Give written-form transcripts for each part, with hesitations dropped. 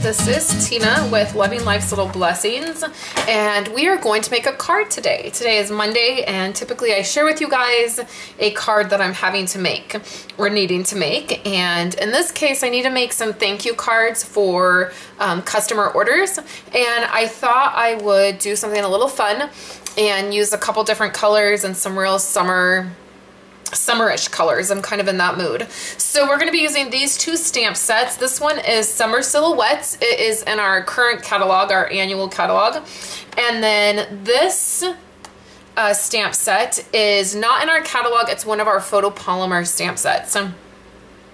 this is Tina with Loving Life's Little Blessings, and we are going to make a card today. Today is Monday, and typically I share with you guys a card that I'm having to make or needing to make, and in this case I need to make some thank you cards for customer orders, and I thought I would do something a little fun and use a couple different colors and some real summerish colors. I'm kind of in that mood. So we're going to be using these two stamp sets. This one is Summer Silhouettes. It is in our current catalog, our annual catalog. And then this stamp set is not in our catalog. It's one of our photopolymer stamp sets.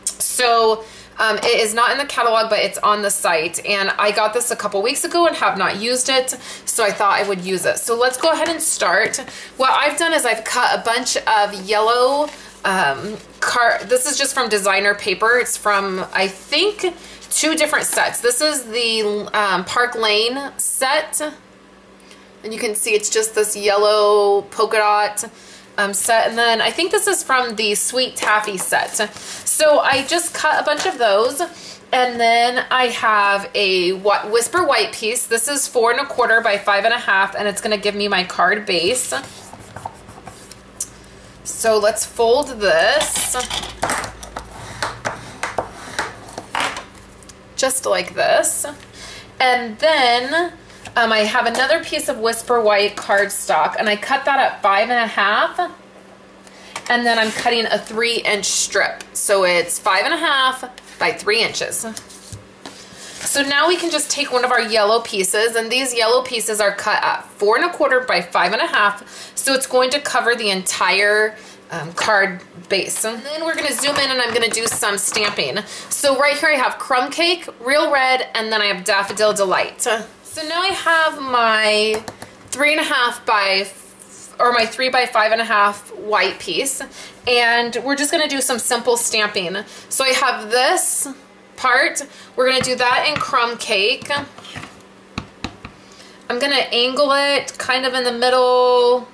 So it is not in the catalog, but it's on the site, and I got this a couple weeks ago and have not used it, so I thought I would use it. So let's go ahead and start. What I've done is I've cut a bunch of yellow this is just from designer paper. It's from, I think, two different sets. This is the Park Lane set, and you can see it's just this yellow polka dot set, and then I think this is from the Sweet Taffy set. So I just cut a bunch of those, and then I have a Whisper White piece. This is 4 1/4 by 5 1/2, and it's going to give me my card base. So let's fold this just like this, and then I have another piece of Whisper White cardstock, and I cut that at 5 1/2, and then I'm cutting a 3-inch strip. So it's 5 1/2 by 3 inches. So now we can just take one of our yellow pieces, and these yellow pieces are cut at 4 1/4 by 5 1/2, so it's going to cover the entire card base. And then we're going to zoom in, and I'm going to do some stamping. So right here I have Crumb Cake, Real Red, and then I have Daffodil Delight. So now I have my 3 1/2 by, or my 3 by 5 1/2 white piece, and we're just going to do some simple stamping. So I have this part. We're going to do that in Crumb Cake. I'm going to angle it kind of in the middle,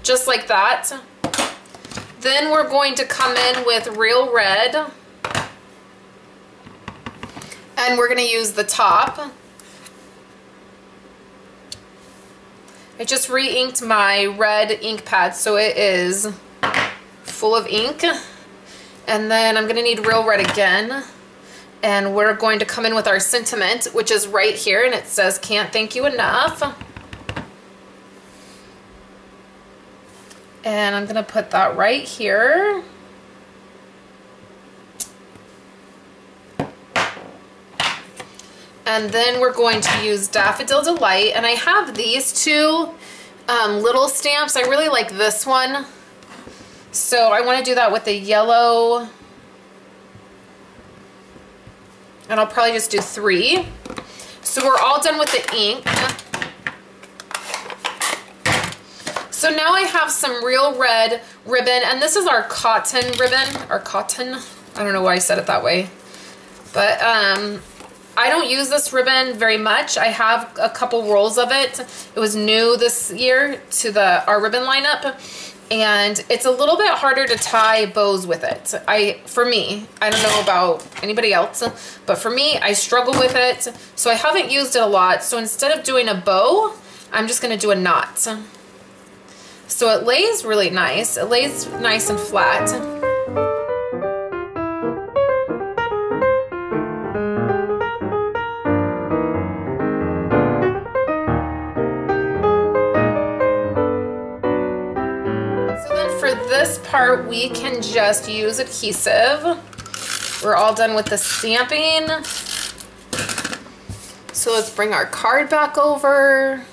just like that. Then we're going to come in with Real Red, and we're going to use the top. I just re-inked my red ink pad, so it is full of ink. And then I'm going to need Real Red again. And we're going to come in with our sentiment, which is right here, and it says, "Can't thank you enough." And I'm going to put that right here. And then we're going to use Daffodil Delight, and I have these two little stamps. I really like this one, so I want to do that with the yellow, and I'll probably just do 3. So we're all done with the ink. So now I have some Real Red ribbon, and this is our cotton ribbon, or cotton, I don't know why I said it that way, but I don't use this ribbon very much. I have a couple rolls of it. It was new this year to our ribbon lineup, and it's a little bit harder to tie bows with it. For me, I don't know about anybody else, but for me, I struggle with it, so I haven't used it a lot. So instead of doing a bow, I'm just gonna do a knot. So it lays really nice. It lays nice and flat. This part we can just use adhesive. We're all done with the stamping. So let's bring our card back over.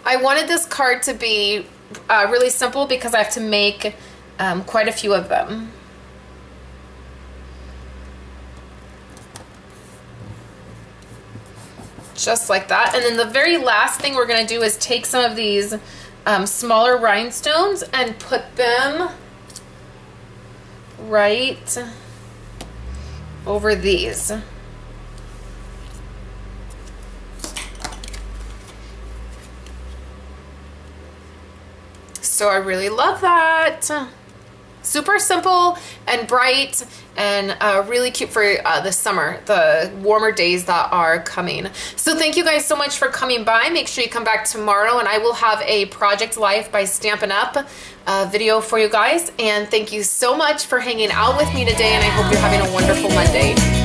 I wanted this card to be really simple because I have to make quite a few of them. Just like that. And then the very last thing we're going to do is take some of these smaller rhinestones and put them right over these. So I really love that. super simple and bright and really cute for the summer, the warmer days that are coming. So thank you guys so much for coming by. Make sure you come back tomorrow and I will have a Project Life by Stampin' Up! Video for you guys. And thank you so much for hanging out with me today, and I hope you're having a wonderful Monday.